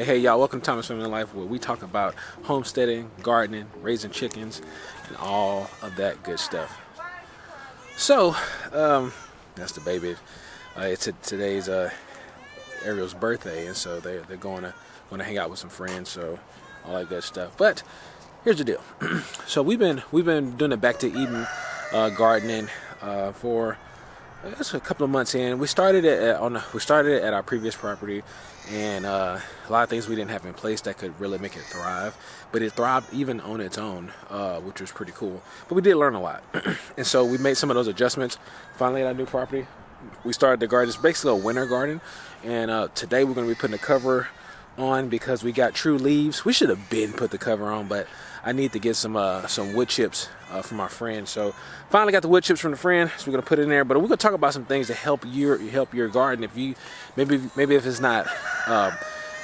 Hey y'all, welcome to Thomas Family Life, where we talk about homesteading, gardening, raising chickens, and all of that good stuff. So, that's the baby. It's today's Ariel's birthday, and so they're going to hang out with some friends, so all that good stuff. But here's the deal. So we've been doing the Back to Eden gardening for I guess a couple of months in. We started it at our previous property, and a lot of things we didn't have in place that could really make it thrive. But it thrived even on its own, which was pretty cool. But we did learn a lot, and so we made some of those adjustments. Finally, at our new property, we started the garden. It's basically a winter garden, and today we're going to be putting the cover on because we got true leaves. We should have put the cover on, but I need to get some wood chips from our friend. So finally got the wood chips from the friend, so we're gonna put it in there. But we're gonna talk about some things to help your garden. If you maybe if it's not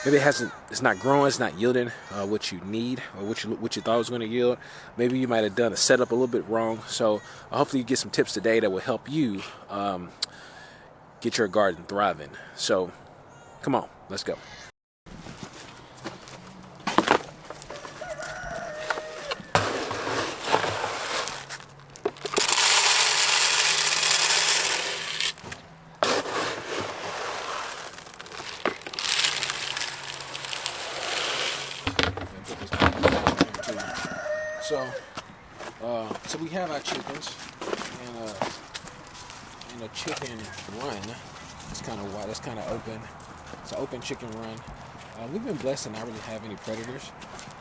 it's not growing, it's not yielding what you need or what you thought it was going to yield. Maybe you might have done a setup a little bit wrong. So hopefully you get some tips today that will help you get your garden thriving. So come on, let's go. So we have our chickens, and a chicken run. It's kind of wide. It's kind of open. It's an open chicken run. We've been blessed to not really have any predators,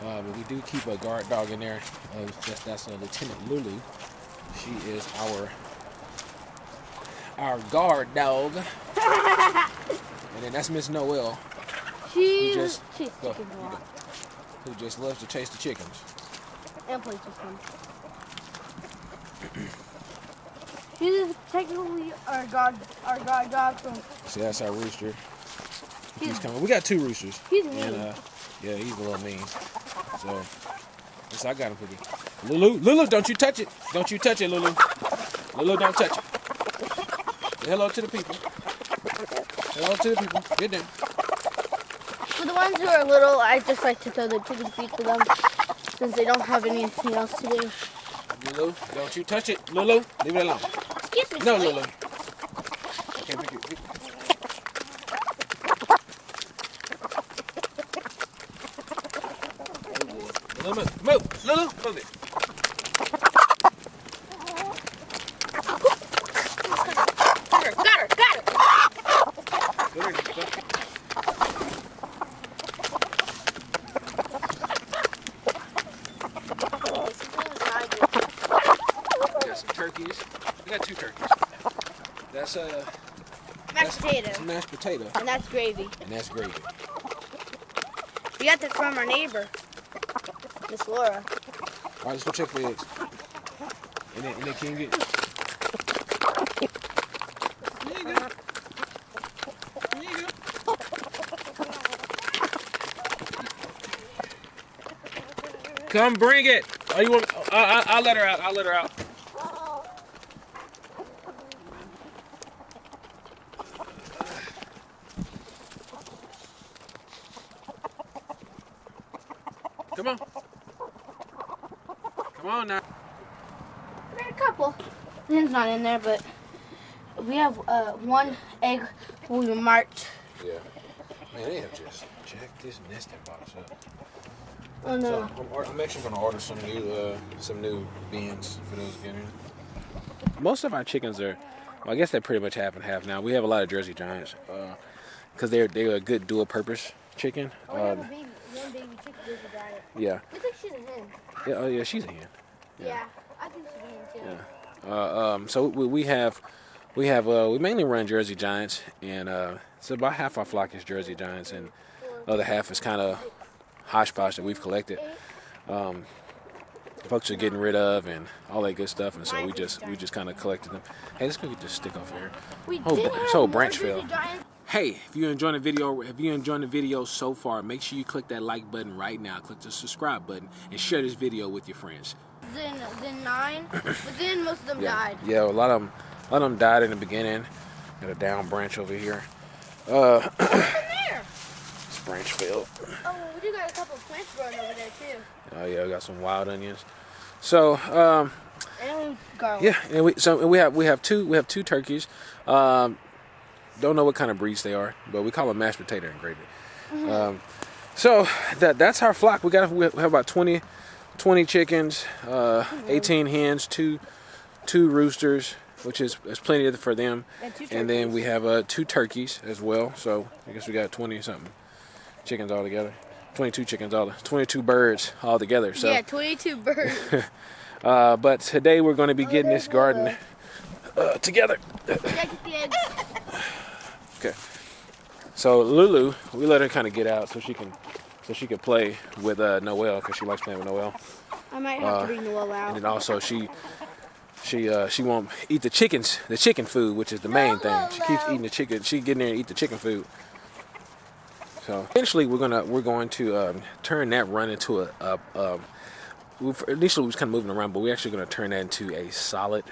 but we do keep a guard dog in there. That's Lieutenant Lulu. She is our guard dog, and then that's Miss Noelle. Who just loves to chase the chickens. And plays with them. She's technically our guard dog from. See, that's our rooster. He's coming. We got two roosters. He's mean. And, yeah, he's a little mean. So I got him for you. Lulu, don't you touch it. Don't you touch it, Lulu. Lulu, don't touch it. Say hello to the people. Hello to the people. Get down. For the ones who are little, I just like to throw the chicken feet to them, since they don't have anything else to do. Lulu, don't you touch it. Lulu, leave it alone. Excuse me. No, Lulu. Okay, pick it. Lulu, move. Lulu, move it. Got her. Go. Turkeys. We got two turkeys. That's Mashed potatoes. It's mashed potato. And that's gravy. We got that from our neighbor, Miss Laura. All right, let's go check for eggs. And then can you get? There you go. Come bring it. Oh, you want? I'll let her out. Come on now. We got a couple. The hen's not in there, but we have one egg we marked. Yeah. Man, they have just checked this nesting box up. Oh no. So I'm actually going to order some new bins for those getting. Most of our chickens are, well, I guess they're pretty much half and half now. We have a lot of Jersey Giants because they're a good dual purpose chicken. We have one baby chicken Jersey Giant. Yeah. I think she's a hen. Yeah. Oh yeah, she's a hen. Yeah, I think she's a hen too. Yeah. So we mainly run Jersey Giants, and so about half our flock is Jersey Giants, and the other half is kind of hodgepodge that we've collected. Folks are getting rid of and all that good stuff, and so we just kind of collected them. Hey, let's go get this stick off here. This whole branch fell. Hey, if you're enjoying the video so far, make sure you click that like button right now. Click the subscribe button and share this video with your friends. Then 9, but then most of them died. Yeah, a lot of them died in the beginning. Got a down branch over here. This branch spilled. Oh, we do got a couple of plants growing over there too. Oh yeah, we got some wild onions. So And garlic. yeah, and we have two turkeys. Don't know what kind of breeds they are, but we call them mashed potato and gravy. So that's our flock. We have about 20 chickens, 18 hens, two roosters, which is plenty for them. And then we have 2 turkeys as well. So I guess we got 20 something chickens all together. 22 chickens 22 birds all together. So yeah, 22 birds. but today we're going to be getting this garden together. Get the eggs. Okay. So Lulu, we let her kind of get out so she can play with Noelle, because she likes playing with Noelle. I might have to bring Noelle out. And then also she won't eat the chicken food, which is the main thing. She keeps eating the chicken. She get in there and eat the chicken food. So eventually we're going to turn that run into initially we was kind of moving around, but we're actually going to turn that into a solid,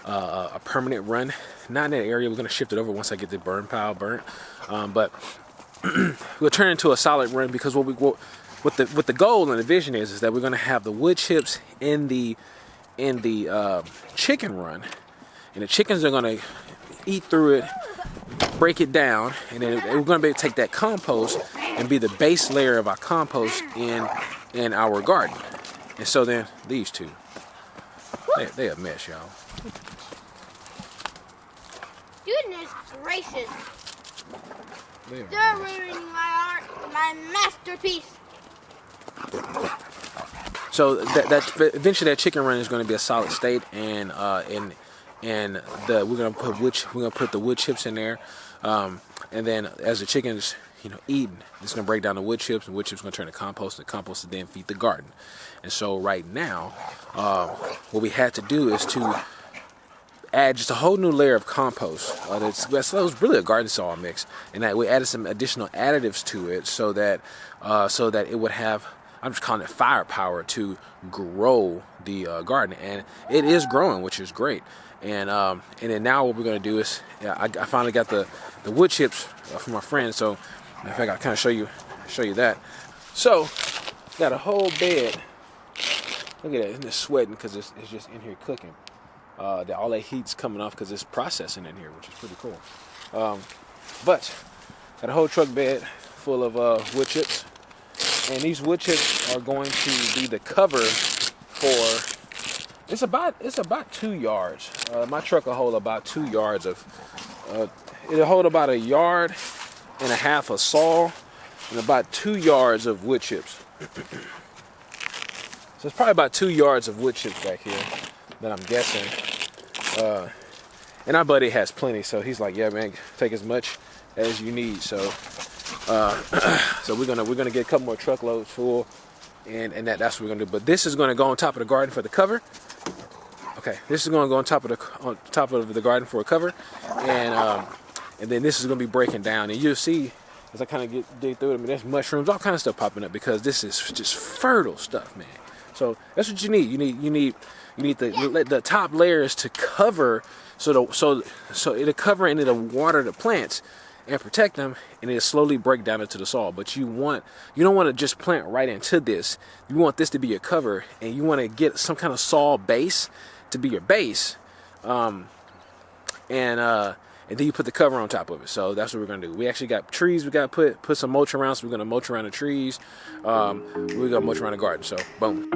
a permanent run. Not in that area. We're going to shift it over once I get the burn pile burnt. But we'll turn it into a solid run, because what the goal and the vision is that we're going to have the wood chips in the chicken run, and the chickens are going to eat through it, break it down, and then we're going to be able to take that compost and be the base layer of our compost in our garden. And so then these two, they a mess, y'all. Goodness gracious. They're ruining my art, my masterpiece. So that eventually that chicken run is going to be a solid state, and we're going to put the wood chips in there, and then as the chickens eat, it's going to break down the wood chips, and wood chips are going to turn to compost, and the compost will then feed the garden. And so right now, what we had to do is to add just a whole new layer of compost. That was really a garden soil mix, and that we added some additional additives to it so that it would have, I'm just calling it firepower, to grow the garden, and it is growing, which is great. And then now what we're going to do is, I finally got the wood chips from my friend. So in fact, I'll kind of show you that. So got a whole bed. Look at that, it's just sweating because it's just in here cooking. All that heat's coming off because it's processing in here, which is pretty cool. But got a whole truck bed full of wood chips, and these wood chips are going to be the cover for. It's about 2 yards. My truck will hold about 2 yards of. It'll hold about 1.5 yards of saw and about 2 yards of wood chips. So it's probably about 2 yards of wood chips back here that I'm guessing. And our buddy has plenty, so he's like, "Yeah, man, take as much as you need." So, so we're gonna get a couple more truckloads full, and that's what we're gonna do. But this is gonna go on top of the garden for the cover. Okay, this is gonna go on top of the garden for a cover, and then this is gonna be breaking down, and you'll see as I kind of dig through it. I mean, there's mushrooms, all kind of stuff popping up, because this is just fertile stuff, man. So that's what you need. You need the top layers to cover, so it'll cover and it'll water the plants and protect them, and it'll slowly break down into the soil. But you don't want to just plant right into this. You want this to be your cover, and you want to get some kind of soil base to be your base, and then you put the cover on top of it. So that's what we're gonna do. We actually got trees we got to put some mulch around, so we're gonna mulch around the trees. We're gonna mulch around the garden. So boom.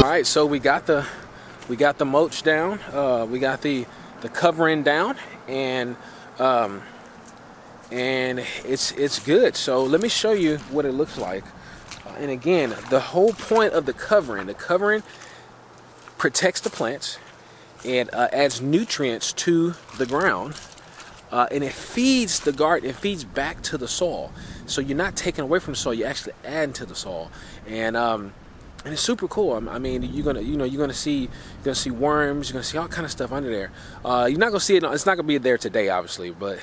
right, so we got the mulch down. We got the covering down, and it's good. So let me show you what it looks like. And again, the whole point of the covering protects the plants and adds nutrients to the ground, and it feeds the garden. It feeds back to the soil. So you're not taking away from the soil. You're actually adding to the soil, and it's super cool. I mean, you're gonna see worms. You're gonna see all kind of stuff under there. You're not gonna see it. It's not gonna be there today, obviously, but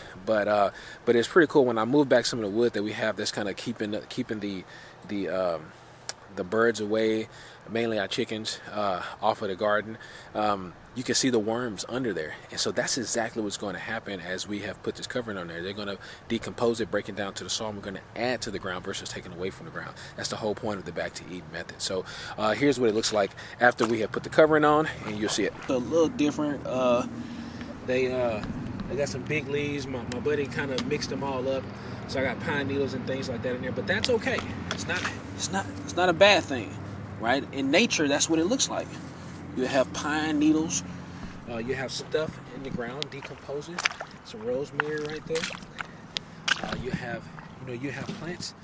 it's pretty cool. When I move back some of the wood that we have, that's kind of keeping the birds away, mainly our chickens, off of the garden. You can see the worms under there, and so that's exactly what's going to happen as we have put this covering on there. They're going to decompose it, break it down to the soil, and we're going to add to the ground versus taking away from the ground. That's the whole point of the back to eat method. So here's what it looks like after we have put the covering on, and you'll see it. A little different. They got some big leaves. My buddy kind of mixed them all up, so I got pine needles and things like that in there. But that's okay. It's not a bad thing, right? In nature, that's what it looks like. You have pine needles. You have stuff in the ground decomposing. Some rosemary right there. You have plants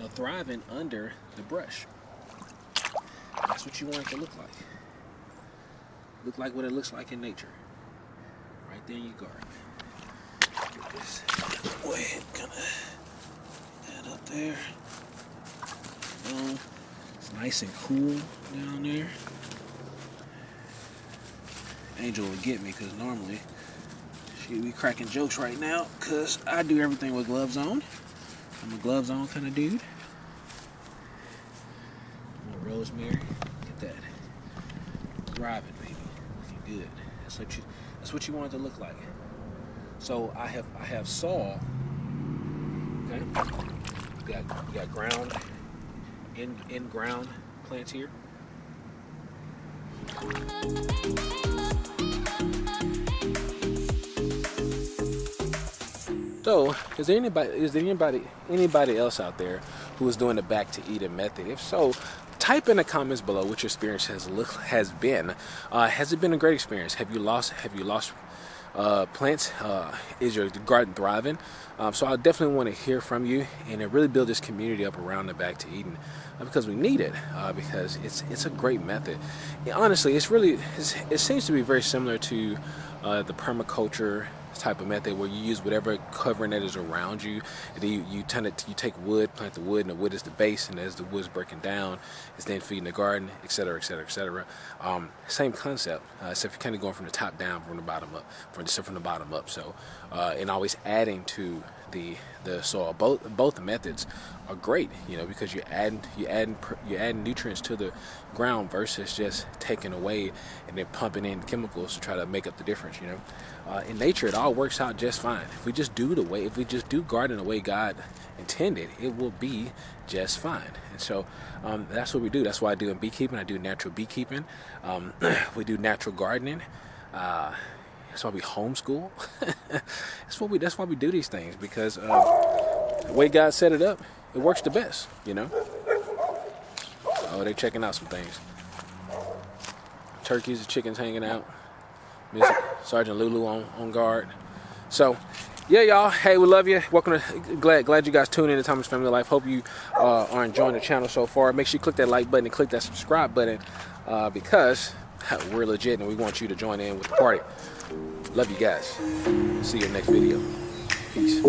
thriving under the brush. That's what you want it to look like. Look like what it looks like in nature. Right there in your garden. Get this. Go ahead, kind of that up there. It's nice and cool down there. Angel will get me because normally she'd be cracking jokes right now because I do everything with gloves on. I'm a gloves on kind of dude. More rosemary. Look at that. Thriving, baby. Looking good. That's what you want it to look like. So I have saw. Okay. You got ground in ground plants here. So, is there anybody else out there who is doing the back to eat method? If so, type in the comments below what your experience has been. Has it been a great experience? Have you lost plants? Is your garden thriving? So I definitely want to hear from you and really build this community up around the back to eating, because we need it, because it's a great method. Honestly, it seems to be very similar to the permaculture type of method, where you use whatever covering that is around you, and then you take wood, plant the wood, and the wood is the base, and as the wood's breaking down, it's then feeding the garden, etc., etc., etc. Same concept, except you're kind of going from the top down, from the bottom up. So and always adding to the soil. Both methods are great, because you're adding nutrients to the ground versus just taking away and then pumping in chemicals to try to make up the difference. In nature, it all works out just fine. If we just do garden the way God intended, it will be just fine. And so that's what we do. That's why I do in beekeeping. I do natural beekeeping. We do natural gardening. That's why we homeschool. That's why we do these things, because the way God set it up, it works the best. Oh, they're checking out some things. Turkeys and chickens hanging out. Miss Sergeant Lulu on guard. So, yeah, y'all. Hey, we love you. Welcome to glad you guys tuned in to Thomas Family Life. Hope you are enjoying the channel so far. Make sure you click that like button and click that subscribe button, because we're legit and we want you to join in with the party. Love you guys. See you in the next video. Peace.